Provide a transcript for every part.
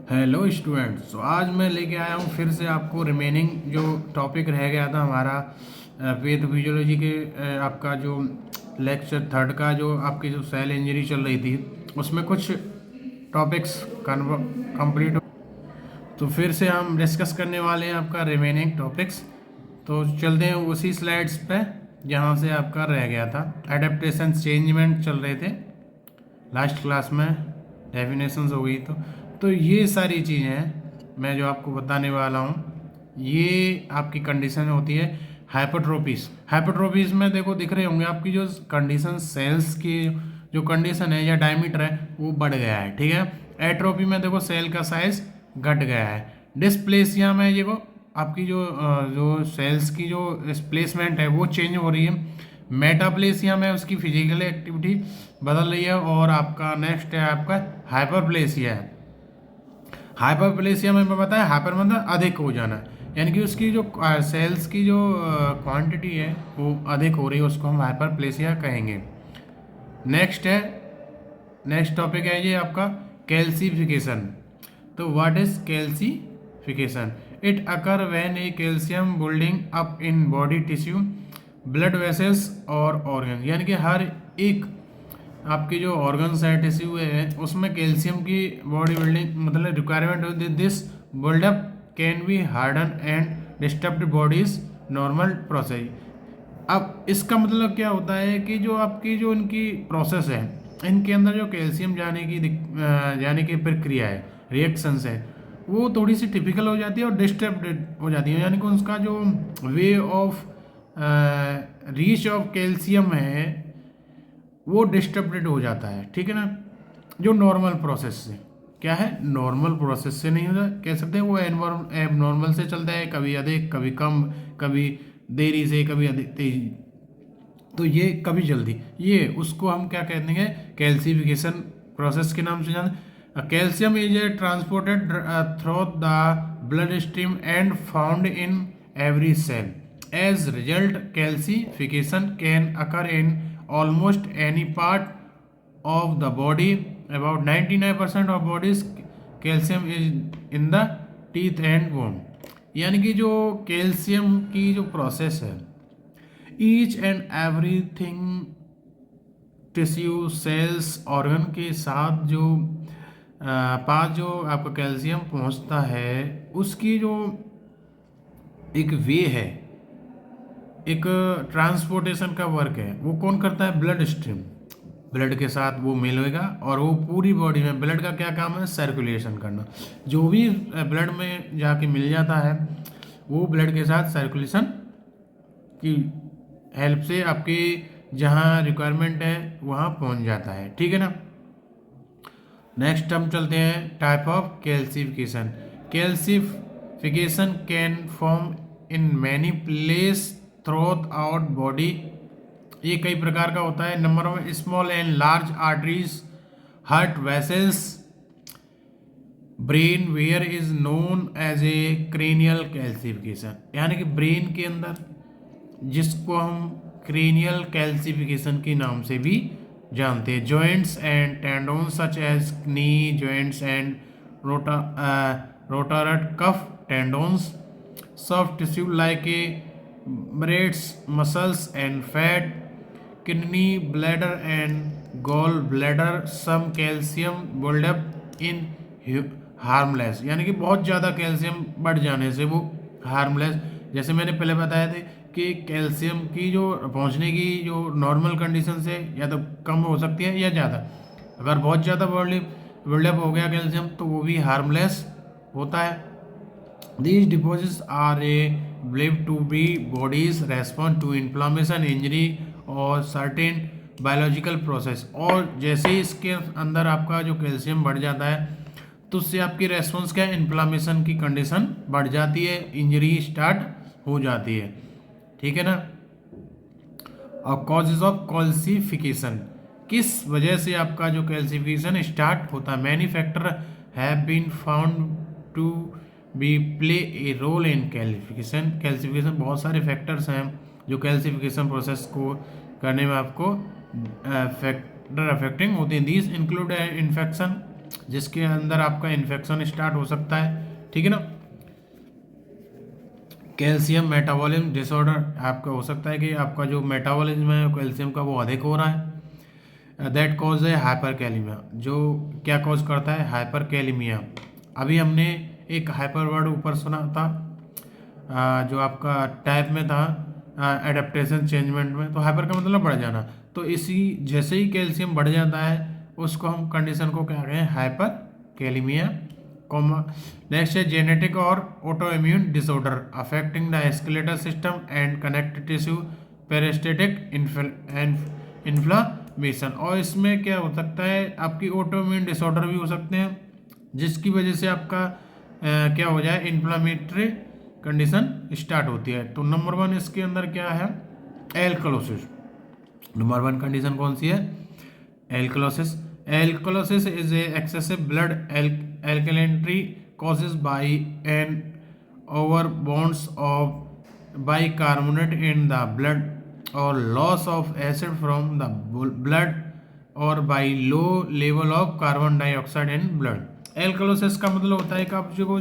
Hello students, तो आज मैं लेके आया हूँ फिर से आपको रिमेनिंग जो टॉपिक रह गया था हमारा पैथोफिजियोलॉजी के आपका जो लेक्चर थर्ड का जो आपकी जो सेल इंजरी चल रही थी उसमें कुछ टॉपिक्स कंप्लीट। तो फिर से हम डिस्कस करने वाले हैं आपका रिमेनिंग टॉपिक्स। तो चलते हैं उसी स्लाइड्स पे जहाँ से आपका रह गया था। एडेप्टेशन चेंजमेंट चल रहे थे लास्ट क्लास में, डेफिनेशंस हो गई। तो ये सारी चीज़ें हैं मैं जो आपको बताने वाला हूँ। ये आपकी कंडीशन होती है हाइपरट्रोपीज। हाइपरट्रोपीज में देखो दिख रहे होंगे आपकी जो कंडीशन, सेल्स की जो कंडीशन है या डायमीटर है वो बढ़ गया है, ठीक है। एट्रोपी में देखो सेल का साइज घट गया है। डिस्प्लेसिया में ये को आपकी जो सेल्स की जो प्लेसमेंट है वो चेंज हो रही है। मेटाप्लेसिया में उसकी फिजिकल एक्टिविटी बदल रही है। और आपका नेक्स्ट है आपका हाइपरप्लेसिया है। हाइपरप्लेसिया में मैं बताया, हाइपर मतलब अधिक हो जाना, यानी कि उसकी जो सेल्स की जो क्वांटिटी है वो अधिक हो रही है, उसको हम हाइपरप्लेसिया कहेंगे। नेक्स्ट है, नेक्स्ट टॉपिक है ये आपका कैल्सिफिकेशन। तो what is calcification? It occur when A calcium building up in body tissue, blood vessels और ऑर्गन, यानी कि हर एक आपकी जो ऑर्गन्स है, टिश्यू है, उसमें कैल्शियम की बॉडी बिल्डिंग मतलब रिक्वायरमेंट होती है। This buildup can be harden and disturb body's normal process. अब इसका मतलब क्या होता है कि जो आपकी जो इनकी प्रोसेस है, इनके अंदर जो कैल्शियम जाने की प्रक्रिया है, रिएक्शंस है, वो थोड़ी सी टिपिकल हो जाती है और डिस्टर्ब हो जाती है। यानी कि उसका जो way of reach of calcium है वो डिस्टर्बेड हो जाता है, ठीक है ना। जो नॉर्मल प्रोसेस से क्या है, नॉर्मल प्रोसेस से नहीं होता, कह सकते हैं वो एबनॉर्मल से चलता है, कभी अधिक कभी कम, कभी देरी से कभी अधिक तेजी। तो ये कभी जल्दी, ये उसको हम क्या कहते हैं, कैल्सिफिकेशन प्रोसेस के नाम से जानते। Calcium is a transported through the blood stream and found in every cell. As result calcification can occur in almost any part of the body. About 99% of body's calcium is in the teeth and bone। यानी कि जो calcium की जो process है, each and everything tissue, cells, organ के साथ जो पास जो आपका कैल्शियम पहुंचता है उसकी जो एक वे है, एक ट्रांसपोर्टेशन का वर्क है, वो कौन करता है, ब्लड स्ट्रीम। ब्लड के साथ वो मिलेगा और वो पूरी बॉडी में, ब्लड का क्या काम है, सर्कुलेशन करना। जो भी ब्लड में जाके मिल जाता है वो ब्लड के साथ सर्कुलेशन की हेल्प से आपकी जहाँ रिक्वायरमेंट है वहाँ पहुँच जाता है, ठीक है ना। नेक्स्ट हम चलते हैं type of calcification. Calcification can form in many place throughout body. ये कई प्रकार का होता है। Number one, small and large arteries, heart vessels, brain where is known as a cranial calcification, यानी कि ब्रेन के अंदर, जिसको हम क्रेनियल कैल्सिफिकेशन के नाम से भी जानते हैं। Joints and tendons such as knee joints and rotator cuff tendons, soft tissue like a breasts, muscles and fat, kidney, bladder and gall bladder, some calcium buildup in harmless, यानी कि बहुत ज़्यादा कैल्शियम बढ़ जाने से वो हार्मलेस। जैसे मैंने पहले बताया था कि कैल्शियम की जो पहुंचने की जो नॉर्मल कंडीशन से या तो कम हो सकती है या ज़्यादा। अगर बहुत ज़्यादा बॉडी बिल्डअप हो गया कैल्शियम तो वो भी हार्मलेस होता है। These deposits are believed to be body's response to inflammation, injury और certain biological process। और जैसे ही इसके अंदर आपका जो कैल्शियम बढ़ जाता है तो उससे आपकी रेस्पॉन्स क्या है, इन्फ्लामेशन की कंडीशन बढ़ जाती है, इंजरी स्टार्ट हो जाती है, ठीक है ना। और कॉजेज ऑफ कैल्सिफिकेशन, किस वजह से आपका जो कैल्सिफिकेशन स्टार्ट होता है। Many factor have been found to be play a role in calcification. Calcification बहुत सारे फैक्टर्स हैं जो कैल्सिफिकेशन प्रोसेस को करने में आपको फैक्टर अफेक्टिंग होते हैं। दीज इंक्लूड इन्फेक्शन, जिसके अंदर आपका इन्फेक्शन स्टार्ट हो सकता है, ठीक है ना। कैल्शियम मेटाबॉलिज्म डिसऑर्डर आपका हो सकता है कि आपका जो मेटाबॉलिज्म है कैल्शियम का वो अधिक हो रहा है। दैट कॉज है हाइपरकैलेमिया, जो क्या कॉज करता है, हाइपरकैलेमिया। अभी हमने एक हाइपर वर्ड ऊपर सुना था, जो आपका टाइप में था एडेप्टेशन चेंजमेंट में, तो हाइपर का मतलब बढ़ जाना। तो इसी जैसे ही कैल्शियम बढ़ जाता है उसको हम कंडीशन को क्या कहें, हाइपर कैलेमिया। कॉमा नेक्स्ट है जेनेटिक और autoimmune disorder affecting the skeletal system and connective tissue peristaltic inflammation. और इसमें क्या हो सकता है, आपकी ऑटो इम्यून डिसऑर्डर भी हो सकते हैं जिसकी वजह से आपका क्या हो जाए, इन्फ्लामेटरी कंडीशन स्टार्ट होती है। तो नंबर 1 इसके अंदर क्या है, एल्कलोसिस। नंबर 1 कंडीशन कौन सी है, alkalosis. Alkalosis is a excessive blood alkalinity caused by an overabundance of bicarbonate in the blood or loss of acid from the blood or by low level of carbon dioxide in blood। Alkalosis का मतलब होता है कि आप जो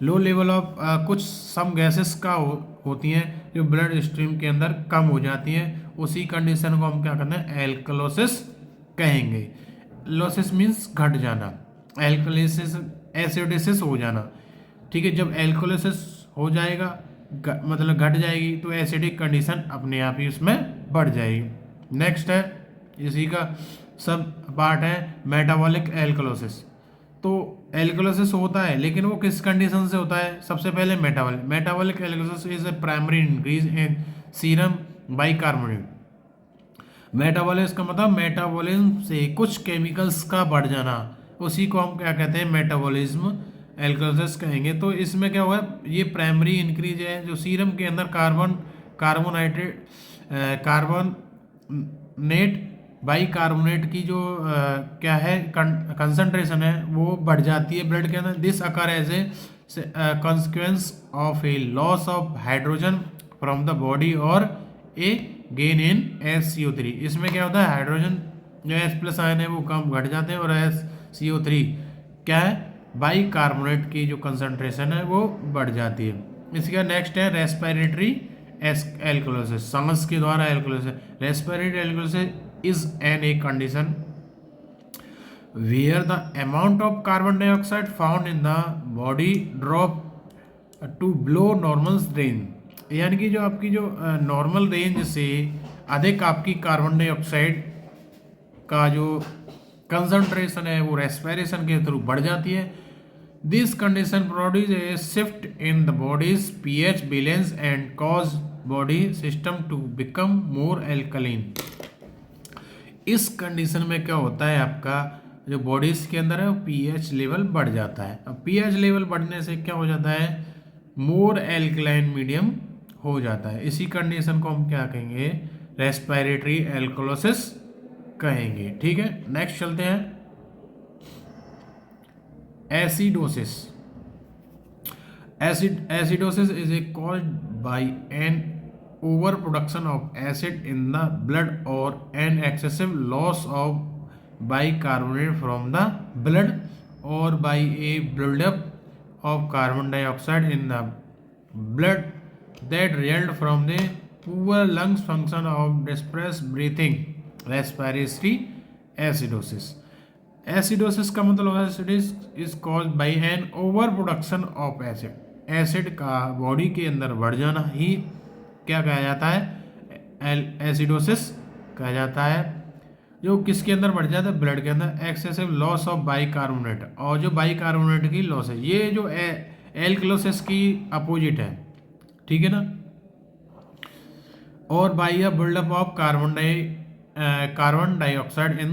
low level of कुछ सम gases का होती हैं जो ब्लड स्ट्रीम के अंदर कम हो जाती हैं, उसी कंडीशन को हम क्या करते हैं, एल्कलोसिस कहेंगे। लोसिस मीन्स घट जाना, एल्कोलिसिस एसिडोसिस हो जाना, ठीक है। जब एल्कोलिसिस हो जाएगा मतलब घट जाएगी तो एसिडिक कंडीशन अपने आप ही उसमें बढ़ जाएगी। नेक्स्ट है इसी का सब पार्ट है मेटाबॉलिक एल्कोलिसिस। तो एल्कोलिसिस होता है लेकिन वो किस कंडीशन से होता है, सबसे पहले metabolic alkalosis is a primary increase in serum bicarbonate. Metabolism का मतलब मेटाबॉलिज्म से कुछ केमिकल्स का बढ़ जाना, उसी को हम क्या कहते हैं, मेटाबॉलिज्म एल्कोलिसिस कहेंगे। तो इसमें क्या हुआ, ये प्राइमरी इंक्रीज है जो सीरम के अंदर कार्बोनेट बाइकार्बोनेट की जो क्या है कंसंट्रेशन है वो बढ़ जाती है ब्लड के अंदर। This occur as a consequence of a loss of hydrogen from the body और ए गेन इन SCO3। इसमें क्या होता है, हाइड्रोजन जो H+ आयन है वो कम घट जाते हैं और SCO3 क्या है, बाइकार्बोनेट की जो कंसंट्रेशन है वो बढ़ जाती है। इसका नेक्स्ट है रेस्पिरेटरी एल्कोलिसिस, सांस के द्वारा alkalosis. Respiratory alkalosis is an a condition where the amount of carbon dioxide found in the body drop to below normal range। यानी कि जो आपकी जो नॉर्मल रेंज से अधिक आपकी कार्बन डाइऑक्साइड का जो कंसंट्रेशन है वो रेस्पिरेशन के थ्रू बढ़ जाती है। This condition produce a shift in the body's pH balance and cause body system to become more alkaline. इस कंडीशन में क्या होता है, आपका जो बॉडीज के अंदर है वो pH लेवल बढ़ जाता है। अब pH लेवल बढ़ने से क्या हो जाता है, मोर एल्कलाइन मीडियम हो जाता है। इसी कंडीशन को हम क्या कहेंगे, रेस्पिरेटरी एल्कोलिसिस कहेंगे, ठीक है। नेक्स्ट चलते हैं, acidosis. Acidosis is a caused by an over production of acid in the blood or an excessive loss of bicarbonate from the blood or by a buildup of carbon dioxide in the blood that result from the poor lungs function of depressed breathing, respiratory acidosis। Acidosis का मतलब acidosis is caused by an over production of acid. Acid का body के अंदर बढ़ जाना ही क्या कहा जाता है, एसिडोसिस कहा जाता है। जो किसके अंदर बढ़ जाता है, ब्लड के अंदर। एक्सेसिव लॉस ऑफ बाइकार्बोनेट, और जो बाइकार्बोनेट की लॉस है, ये जो एल्कलोसिस की अपोजिट है, ठीक है ना। और by a buildup of carbon dioxide in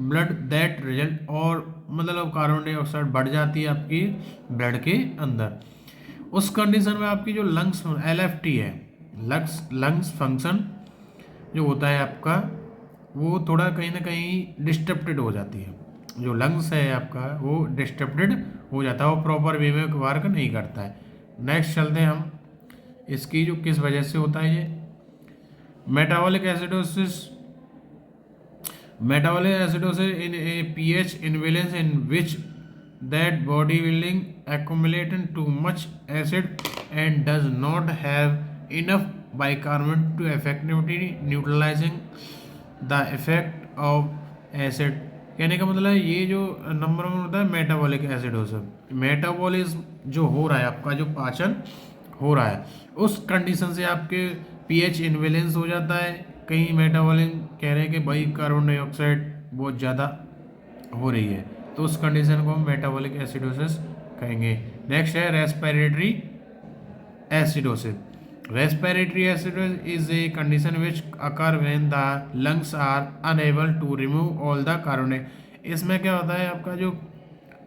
blood that result, और मतलब कार्बन डाइऑक्साइड बढ़ जाती है आपकी ब्लड के अंदर। उस कंडीशन में आपकी जो लंग्स LFT है, लंग्स फंक्शन जो होता है आपका वो थोड़ा कहीं ना कहीं डिस्टर्बेड हो जाती है। जो लंग्स है आपका वो डिस्टर्बेड हो जाता है, वो प्रॉपर वे में वर्क नहीं करता है। नेक्स्ट चलते हैं हम, इसकी जो किस वजह से होता है ये metabolic acidosis. Metabolic acidosis in a pH imbalance in which that body building accumulating too much acid and does not have enough bicarbonate to effectively neutralizing the effect of acid। कहने का मतलब है ये जो नंबर वन होता है metabolic acidosis, metabolism जो हो रहा है आपका, जो पाचन हो रहा है उस कंडीशन से आपके पीएच इनवेलेंस हो जाता है। कहीं मेटाबॉलिज्म कह रहे हैं कि भाई कार्बन डाइऑक्साइड बहुत ज़्यादा हो रही है, तो उस कंडीशन को हम मेटाबॉलिक एसिडोसिस कहेंगे। नेक्स्ट है respiratory acidosis. Respiratory acidosis is a condition which occur when the lungs are unable to remove all the carbon. इसमें क्या होता है आपका जो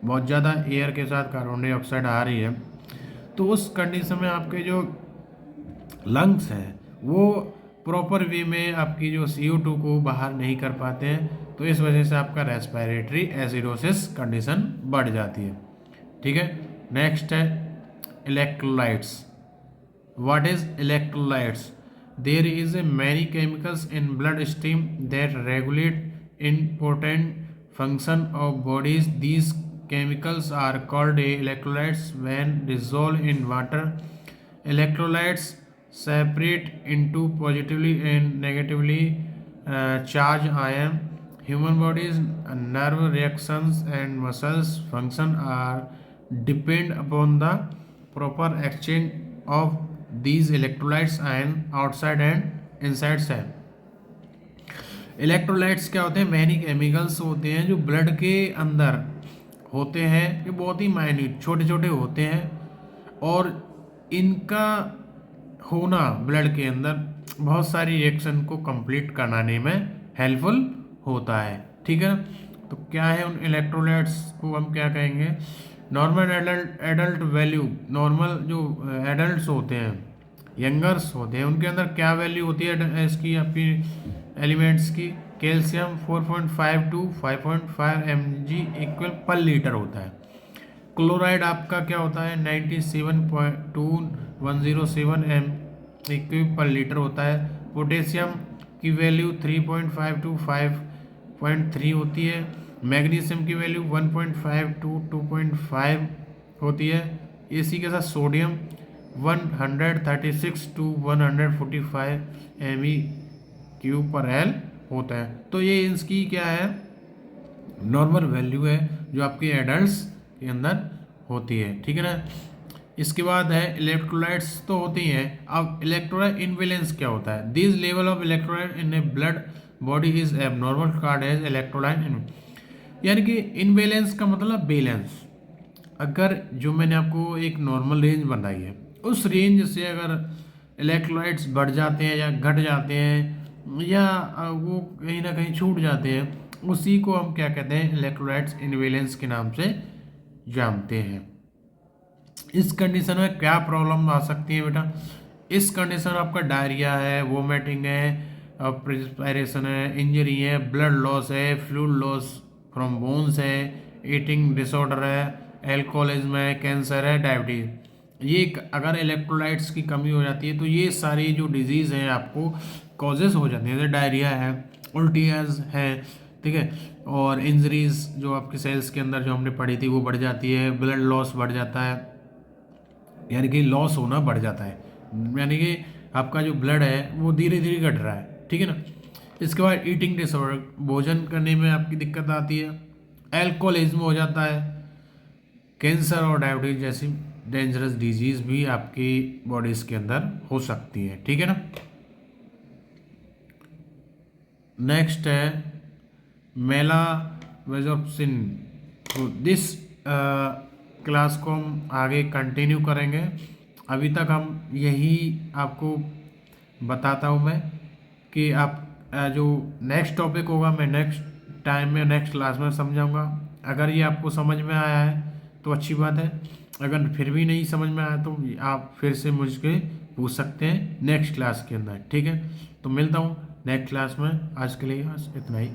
बहुत ज़्यादा एयर के साथ कार्बन डाइऑक्साइड आ रही है, तो उस कंडीशन में आपके जो लंग्स हैं वो प्रॉपर वे में आपकी जो CO2 को बाहर नहीं कर पाते हैं, तो इस वजह से आपका रेस्पिरेटरी एसिडोसिस कंडीशन बढ़ जाती है। ठीक है, नेक्स्ट है electrolytes. What is electrolytes? There is a many chemicals in blood stream that regulate important function of bodies. These chemicals are called electrolytes when dissolve in water. Electrolytes separate into positively and negatively charged ion. Human body's nerve reactions and muscles function are depend upon the proper exchange of these electrolytes ion outside and inside cell. Electrolytes क्या होते हैं? Many chemicals होते हैं जो blood के अंदर होते हैं, ये बहुत ही माइन्यूट छोटे छोटे होते हैं, और इनका होना ब्लड के अंदर बहुत सारी रिएक्शन को कंप्लीट कराने में हेल्पफुल होता है। ठीक है, तो क्या है उन इलेक्ट्रोलाइट्स को हम क्या कहेंगे? Normal adult value. नॉर्मल जो एडल्ट्स होते हैं, यंगर्स होते हैं, उनके अंदर क्या वैल्यू होती है इसकी आपकी एलिमेंट्स की? कैल्शियम 4.5 to 5.5 mg इक्वल पर लीटर होता है। क्लोराइड आपका क्या होता है? 97.2107 m इक्विव पर लीटर होता है। पोटेशियम की वैल्यू 3.5 to 5.3 होती है। मैग्नीशियम की वैल्यू 1.5 to 2.5 होती है। इसी के साथ सोडियम 136 to 145 MEq/L होता है। तो ये इसकी क्या है? नॉर्मल वैल्यू है जो आपके एडल्ट्स के अंदर होती है। ठीक है ना। इसके बाद है इलेक्ट्रोलाइट्स तो होती हैं। अब इलेक्ट्रोलाइट इनवेलेंस क्या होता है? This level of electrolyte in a blood body is abnormal called as electrolyte. यानी कि इनवेलेंस का मतलब बैलेंस। अगर जो मैंने आपको एक नॉर्मल रेंज बनाई है, उस रेंज से अगर इलेक्ट्रोलाइट्स बढ़ जाते हैं या घट जाते हैं या वो कहीं ना कहीं छूट जाते हैं, उसी को हम क्या कहते हैं? इलेक्ट्रोलाइट्स इनवेलेंस के नाम से जानते हैं। इस कंडीशन में क्या प्रॉब्लम आ सकती है बेटा? इस कंडीशन में आपका डायरिया है, वोमिटिंग है, प्रिस्पायरेशन है, इंजरी है, ब्लड लॉस है, फ्लूइड लॉस फ्रॉम बोन्स है, ईटिंग डिसऑर्डर है, एल्कोहलिज्म है, कैंसर है, डायबिटीज। ये अगर इलेक्ट्रोलाइट्स की कमी हो जाती है तो ये सारी जो डिजीज़ हैं आपको कॉजेज हो जाती हैं, जैसे डायरिया है, उल्टियाज है, ठीक है, और इंजरीज जो आपके सेल्स के अंदर जो हमने पढ़ी थी वो बढ़ जाती है, ब्लड लॉस बढ़ जाता है, यानी कि लॉस होना बढ़ जाता है, यानी कि आपका जो ब्लड है वो धीरे धीरे घट रहा है। ठीक है ना। इसके बाद ईटिंग डिसऑर्डर, भोजन करने में आपकी दिक्कत आती है, एल्कोहलिज्म हो जाता है, कैंसर और डायबिटीज जैसी डेंजरस डिजीज भी आपकी बॉडीज के अंदर हो सकती है। ठीक है ना। नेक्स्ट है मेलावेजोप्सिन। तो दिस क्लास को हम आगे कंटिन्यू करेंगे। अभी तक हम यही आपको बताता हूँ मैं कि आप जो नेक्स्ट टॉपिक होगा मैं नेक्स्ट टाइम में नेक्स्ट क्लास में समझाऊंगा। अगर ये आपको समझ में आया है तो अच्छी बात है, अगर फिर भी नहीं समझ में आया तो आप फिर से मुझसे पूछ सकते हैं नेक्स्ट क्लास के अंदर। ठीक है, तो मिलता हूँ नेक्स्ट क्लास में। आज के लिए बस इतना ही।